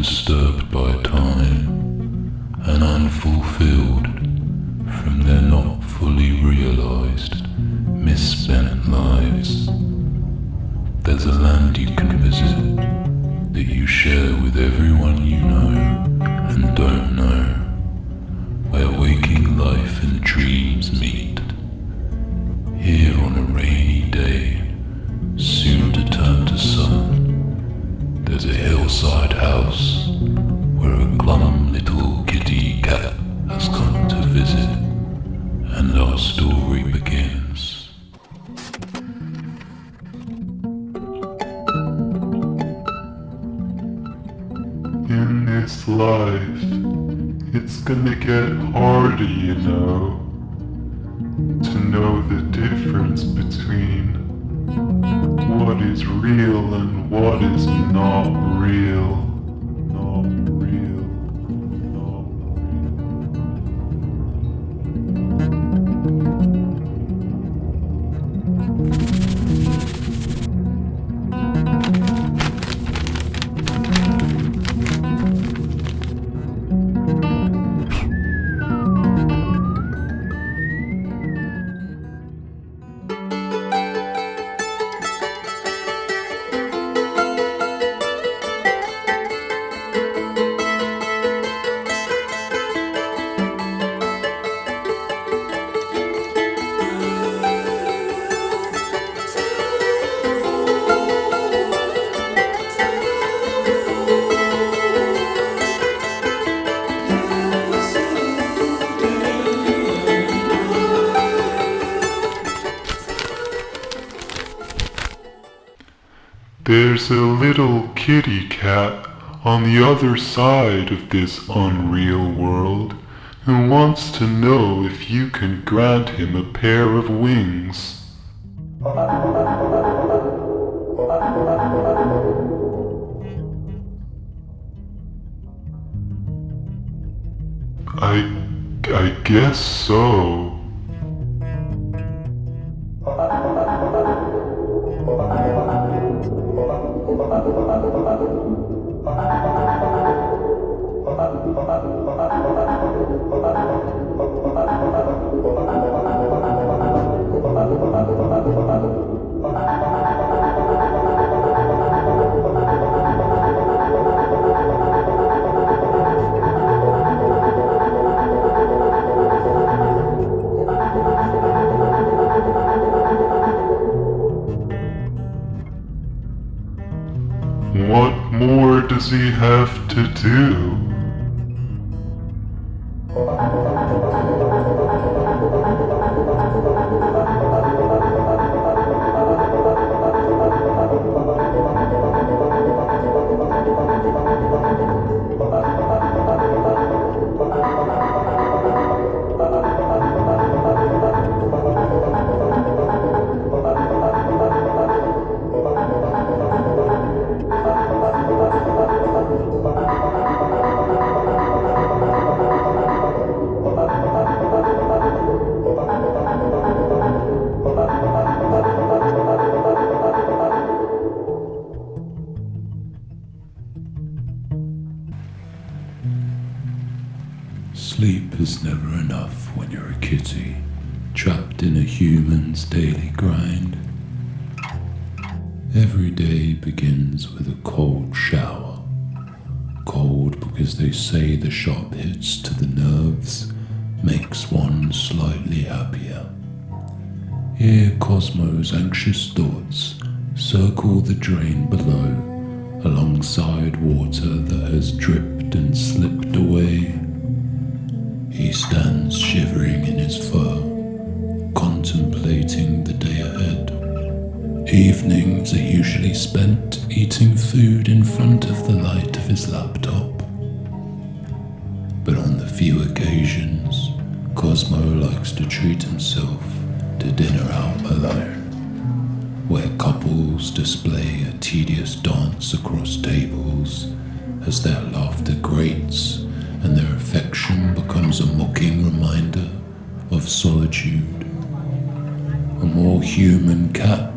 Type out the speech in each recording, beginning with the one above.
disturbed by time and unfulfilled from their not fully realized, misspent lives. There's a land you can visit that you share with everyone you know and don't know, where waking life and dreams meet. Here on a rainy day, soon to turn to sun, there's a hillside house where a glum little kitty cat has come to visit, and our story begins. In this life, it's gonna get harder, you know, to know the difference between what is real and what is not real. Not real. Not There's a little kitty cat on the other side of this unreal world who wants to know if you can grant him a pair of wings. I guess so. What more does he have to do? Sleep is never enough when you're a kitty, trapped in a human's daily grind. Every day begins with a cold shower. Cold because they say the sharp hits to the nerves makes one slightly happier. Here Cosmo's anxious thoughts circle the drain below, alongside water that has dripped and slipped away. He stands shivering in his fur, contemplating the day ahead. Evenings are usually spent eating food in front of the light of his laptop. But on the few occasions, Cosmo likes to treat himself to dinner out alone, where couples display a tedious dance across tables as their laughter grates and their affection becomes a mocking reminder of solitude. A more human cat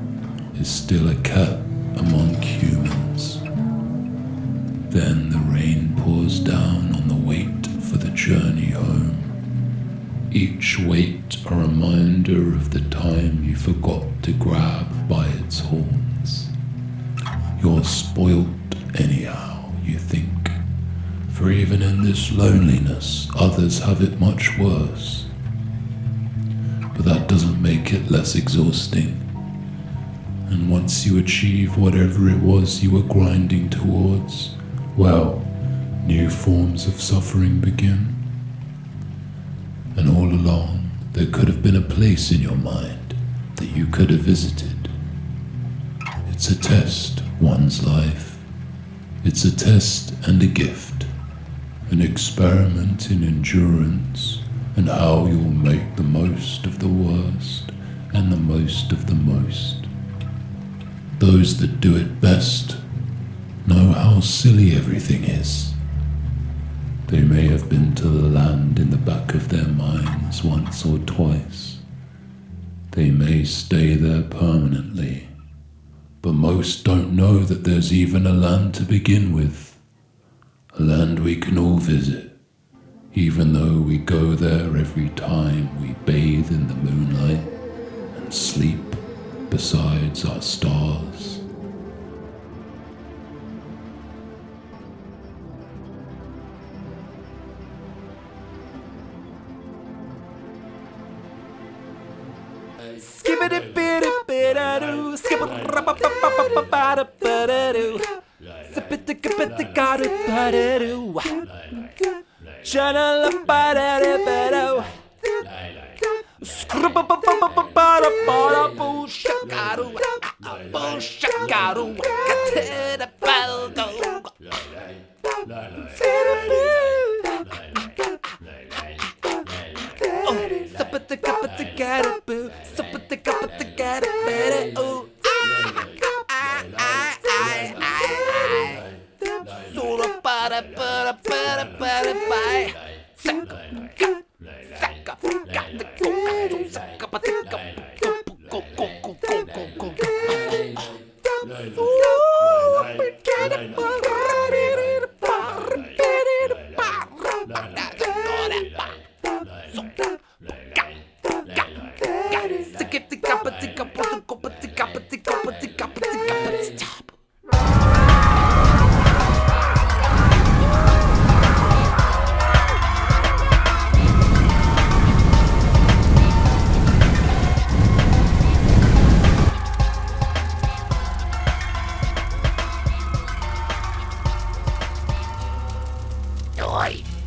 is still a cat among humans. Then the rain pours down on the wait for the journey home. Each wait a reminder of the time you forgot to grab by its horns. You're spoilt anyhow, you think, for even in this loneliness, others have it much worse. But that doesn't make it less exhausting. And once you achieve whatever it was you were grinding towards, well, new forms of suffering begin. And all along, there could have been a place in your mind that you could have visited. It's a test, one's life. It's a test and a gift. An experiment in endurance and how you'll make the most of the worst and the most of the most. Those that do it best know how silly everything is. They may have been to the land in the back of their minds once or twice. They may stay there permanently, but most don't know that there's even a land to begin with. A land we can all visit, even though we go there every time we bathe in the moonlight and sleep besides our stars. Skip-a-dip-bit-a-bit-a-doo, skip-a-rap-a-pa-pa-pa-pa-da-ba-da-doo, zip-a-dick-a-bit-a-ga-da-ba-da-doo, sha-na-la-ba-da-da-ba-doo, skrup-a-pa-pa-pa-pa-da-ba-da-boo, shaka-doo, boo, shaka-doo, ka-ta-da-ba-doo. Suppa-da-ga-ba-da-ga-da-boo, suppa-da-ga-ba-da-ga-da-ba-da-oo. Sura-ba-da-ba-da-ba-da-ba-da-ba-da-bye.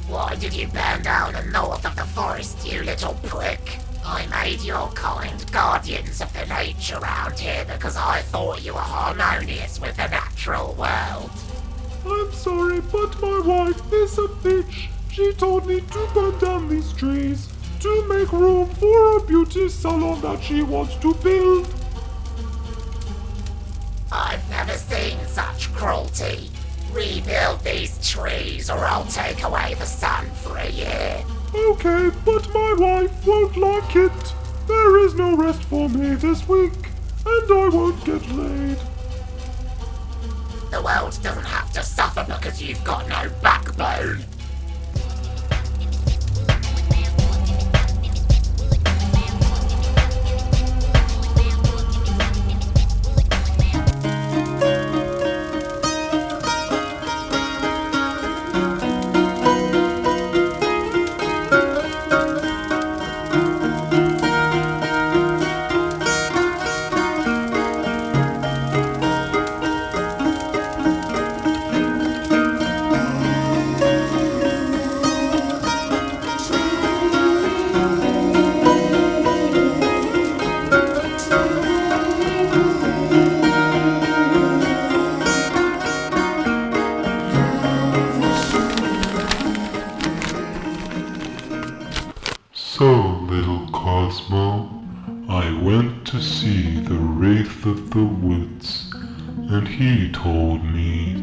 Why did you burn down the north of the forest, you little prick? I made your kind guardians of the nature around here because I thought you were harmonious with the natural world. I'm sorry, but my wife is a bitch. She told me to burn down these trees to make room for a beauty salon that she wants to build. I've never seen such cruelty. Rebuild these trees or I'll take away the sun for a year. Okay, but my wife won't like it. There is no rest for me this week, and I won't get laid. The world doesn't have to suffer because you've got no backbone. So, little Cosmo, I went to see the Wraith of the Woods, and he told me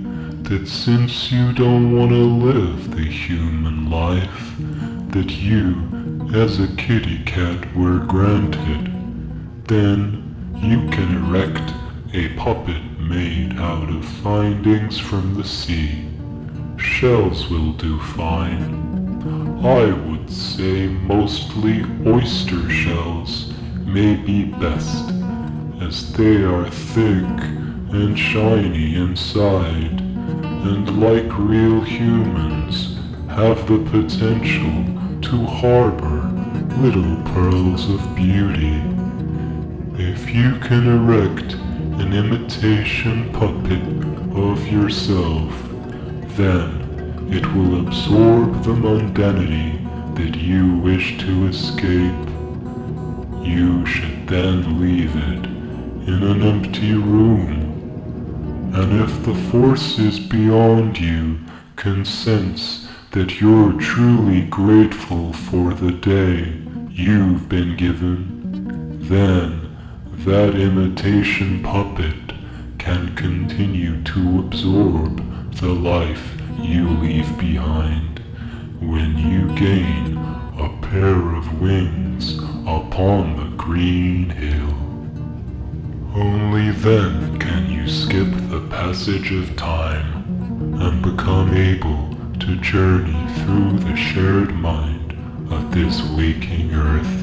that since you don't want to live the human life that you, as a kitty cat, were granted, then you can erect a puppet made out of findings from the sea, Shells will do fine. I would say mostly oyster shells may be best, as they are thick and shiny inside, and like real humans, have the potential to harbor little pearls of beauty. If you can erect an imitation puppet of yourself, then it will absorb the mundanity that you wish to escape. You should then leave it in an empty room. And if the forces beyond you can sense that you're truly grateful for the day you've been given, then that imitation puppet can continue to absorb the life you leave behind when you gain a pair of wings upon the green hill. Only then can you skip the passage of time and become able to journey through the shared mind of this waking earth.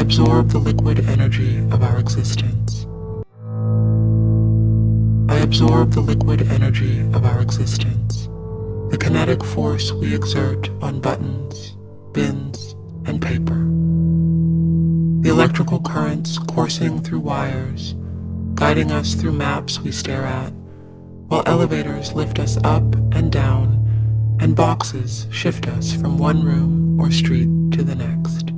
Absorb the liquid energy of our existence. I absorb the liquid energy of our existence, the kinetic force we exert on buttons, bins, and paper. The electrical currents coursing through wires, guiding us through maps we stare at, while elevators lift us up and down, and boxes shift us from one room or street to the next.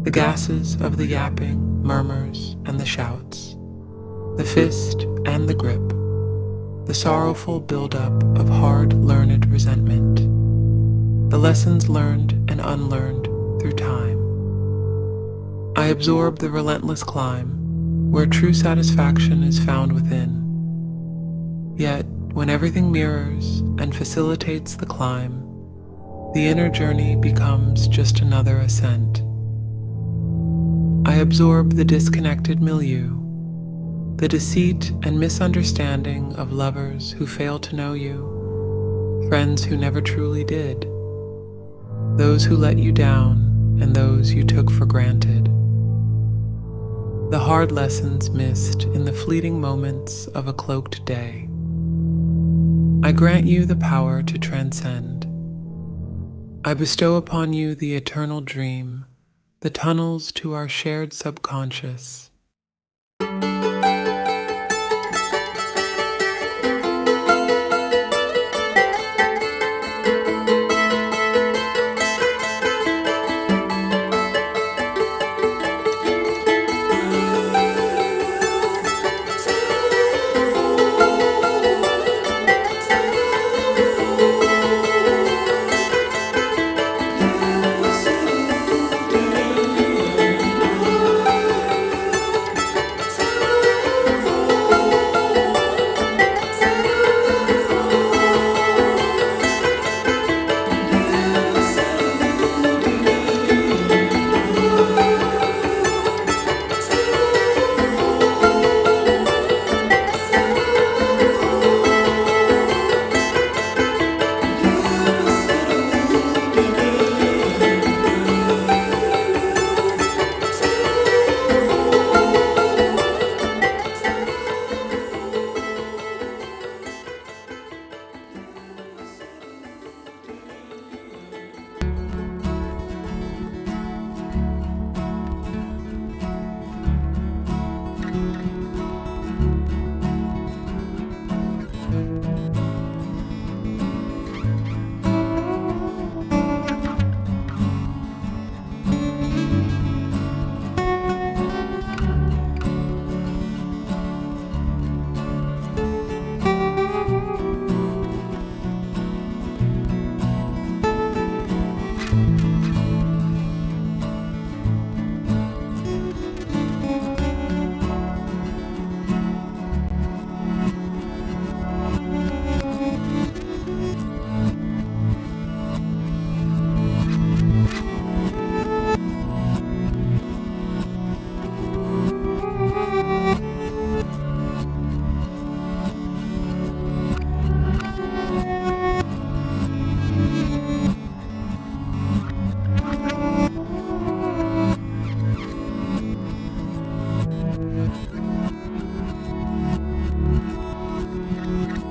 The gases of the yapping, murmurs, and the shouts, the fist and the grip, the sorrowful buildup of hard-learned resentment, the lessons learned and unlearned through time. I absorb the relentless climb, where true satisfaction is found within. Yet, when everything mirrors and facilitates the climb, the inner journey becomes just another ascent. I absorb the disconnected milieu, the deceit and misunderstanding of lovers who fail to know you, friends who never truly did, those who let you down and those you took for granted, the hard lessons missed in the fleeting moments of a cloaked day. I grant you the power to transcend. I bestow upon you the eternal dream the tunnels to our shared subconscious,